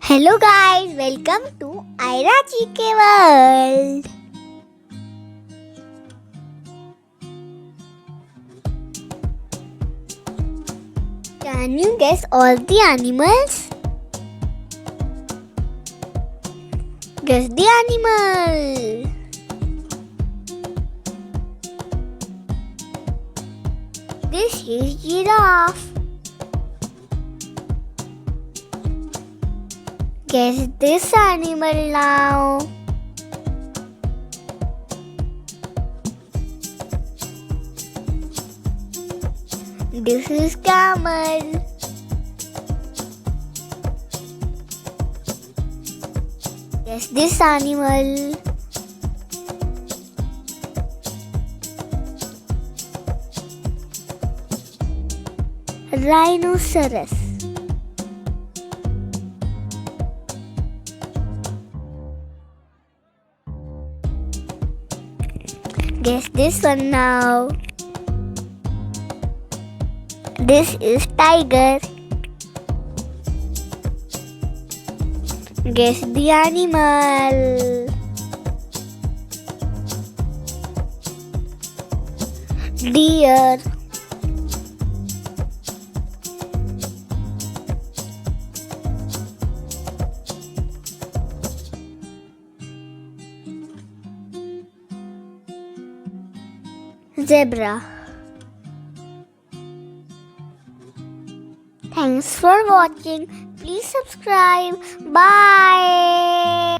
Hello guys, welcome to AyraGKWorld. Can you guess all the animals? Guess the animal. This is giraffe. Guess this animal now. This is camel. Guess this animal. Rhinoceros. Guess this one now. This is tiger. Guess the animal. Deer. Zebra. Thanks for watching. Please subscribe. Bye.